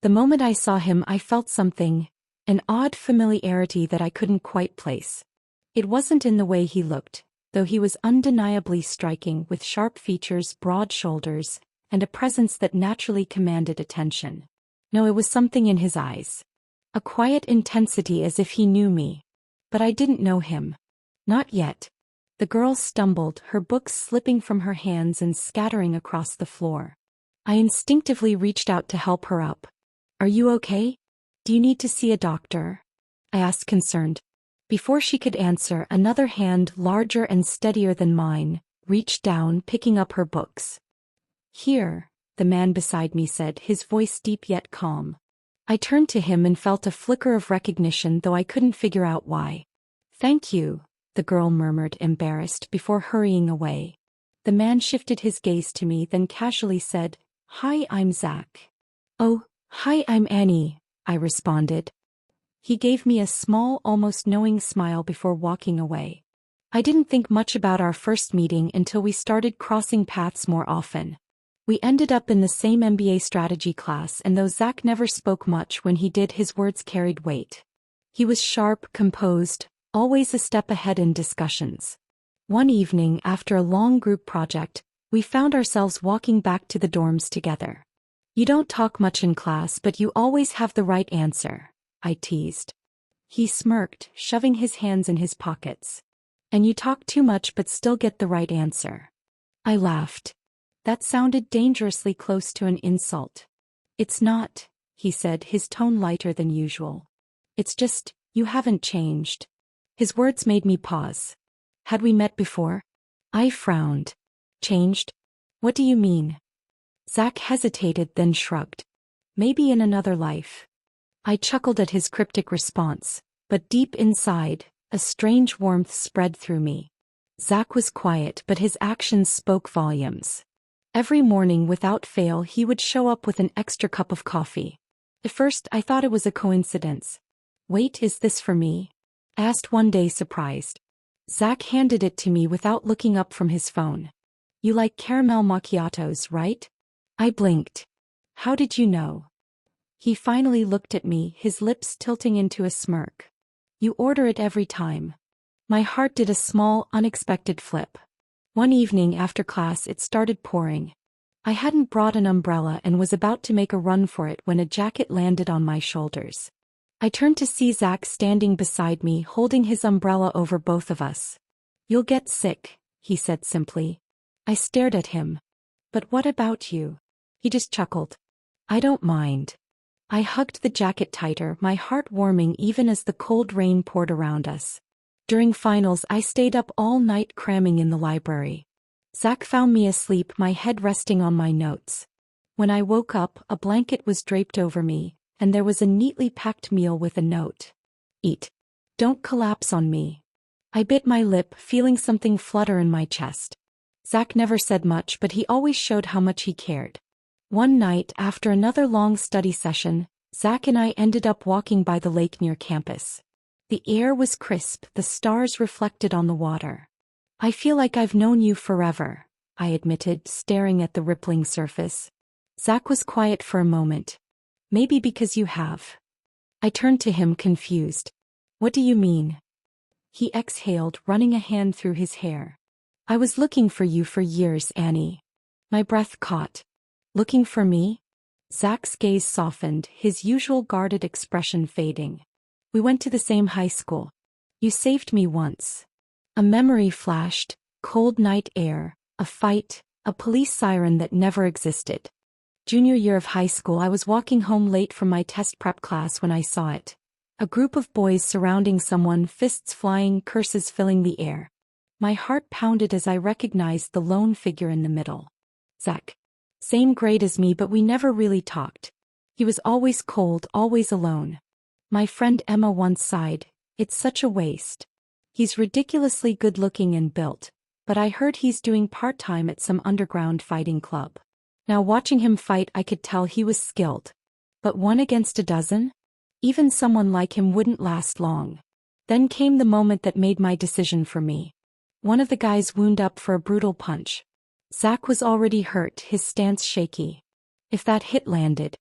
The moment I saw him, I felt something, an odd familiarity that I couldn't quite place. It wasn't in the way he looked, though he was undeniably striking with sharp features, broad shoulders, and a presence that naturally commanded attention. No, it was something in his eyes. A quiet intensity as if he knew me. But I didn't know him. Not yet. The girl stumbled, her books slipping from her hands and scattering across the floor. I instinctively reached out to help her up. "Are you okay? Do you need to see a doctor?" I asked, concerned. Before she could answer, another hand, larger and steadier than mine, reached down, picking up her books. "Here," the man beside me said, his voice deep yet calm. I turned to him and felt a flicker of recognition, though I couldn't figure out why. "Thank you," the girl murmured, embarrassed, before hurrying away. The man shifted his gaze to me, then casually said, "Hi, I'm Zach." "Oh, hi, I'm Annie," I responded. He gave me a small, almost knowing smile before walking away. I didn't think much about our first meeting until we started crossing paths more often. We ended up in the same MBA strategy class, and though Zach never spoke much, when he did, his words carried weight. He was sharp, composed, always a step ahead in discussions. One evening, after a long group project, we found ourselves walking back to the dorms together. "You don't talk much in class, but you always have the right answer," I teased. He smirked, shoving his hands in his pockets. "And you talk too much but still get the right answer." I laughed. That sounded dangerously close to an insult. "It's not," he said, his tone lighter than usual. "It's just, you haven't changed." His words made me pause. Had we met before? I frowned. "Changed? What do you mean?" Zach hesitated, then shrugged. "Maybe in another life." I chuckled at his cryptic response, but deep inside, a strange warmth spread through me. Zach was quiet, but his actions spoke volumes. Every morning without fail he would show up with an extra cup of coffee. At first I thought it was a coincidence. "Wait, is this for me?" I asked one day, surprised. Zach handed it to me without looking up from his phone. "You like caramel macchiatos, right?" I blinked. "How did you know?" He finally looked at me, his lips tilting into a smirk. "You order it every time." My heart did a small, unexpected flip. One evening after class it started pouring. I hadn't brought an umbrella and was about to make a run for it when a jacket landed on my shoulders. I turned to see Zach standing beside me, holding his umbrella over both of us. "You'll get sick," he said simply. I stared at him. "But what about you?" He just chuckled. "I don't mind." I hugged the jacket tighter, my heart warming even as the cold rain poured around us. During finals I stayed up all night cramming in the library. Zach found me asleep, my head resting on my notes. When I woke up, a blanket was draped over me, and there was a neatly packed meal with a note. "Eat. Don't collapse on me." I bit my lip, feeling something flutter in my chest. Zach never said much, but he always showed how much he cared. One night, after another long study session, Zach and I ended up walking by the lake near campus. The air was crisp, the stars reflected on the water. "I feel like I've known you forever," I admitted, staring at the rippling surface. Zach was quiet for a moment. "Maybe because you have." I turned to him, confused. "What do you mean?" He exhaled, running a hand through his hair. "I was looking for you for years, Annie." My breath caught. "Looking for me?" Zach's gaze softened, his usual guarded expression fading. "We went to the same high school. You saved me once." A memory flashed, cold night air, a fight, a police siren that never existed. Junior year of high school, I was walking home late from my test prep class when I saw it. A group of boys surrounding someone, fists flying, curses filling the air. My heart pounded as I recognized the lone figure in the middle. Zach. Same grade as me, but we never really talked. He was always cold, always alone. My friend Emma once sighed, "It's such a waste. He's ridiculously good-looking and built, but I heard he's doing part-time at some underground fighting club." Now watching him fight, I could tell he was skilled. But 1 against a dozen? Even someone like him wouldn't last long. Then came the moment that made my decision for me. One of the guys wound up for a brutal punch. Zach was already hurt, his stance shaky. If that hit landed,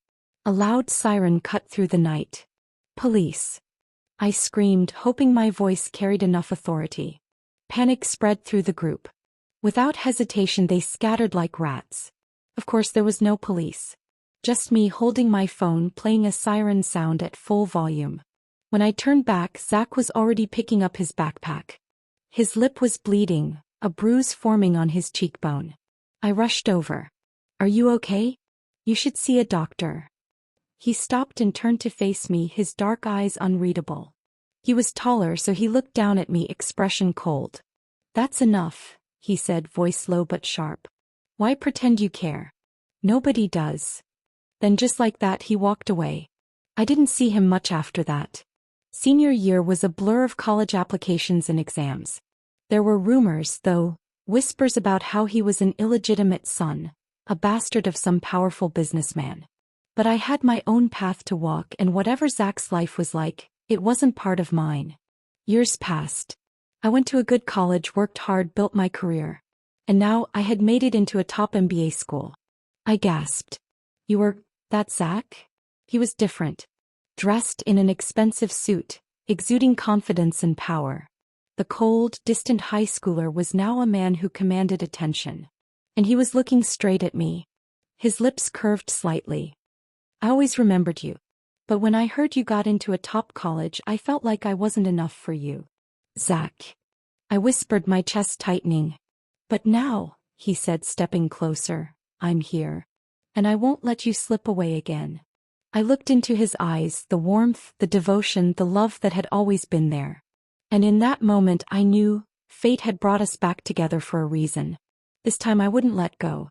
A loud siren cut through the night. Police. I screamed, hoping my voice carried enough authority. Panic spread through the group. Without hesitation, they scattered like rats. Of course, there was no police. Just me holding my phone, playing a siren sound at full volume. When I turned back, Zach was already picking up his backpack. His lip was bleeding, a bruise forming on his cheekbone. I rushed over. "Are you okay? You should see a doctor." He stopped and turned to face me, his dark eyes unreadable. He was taller, so he looked down at me, expression cold. "That's enough," he said, voice low but sharp. "Why pretend you care? Nobody does." Then just like that he walked away. I didn't see him much after that. Senior year was a blur of college applications and exams. There were rumors, though, whispers about how he was an illegitimate son, a bastard of some powerful businessman. But I had my own path to walk, and whatever Zach's life was like, it wasn't part of mine. Years passed. I went to a good college, worked hard, built my career. And now I had made it into a top MBA school. I gasped. "You were that Zach?" He was different. Dressed in an expensive suit, exuding confidence and power. The cold, distant high schooler was now a man who commanded attention. And he was looking straight at me. His lips curved slightly. "I always remembered you. But when I heard you got into a top college, I felt like I wasn't enough for you. Zach." I whispered, my chest tightening. "But now," he said, stepping closer, "I'm here. And I won't let you slip away again." I looked into his eyes, the warmth, the devotion, the love that had always been there. And in that moment I knew fate had brought us back together for a reason. This time I wouldn't let go.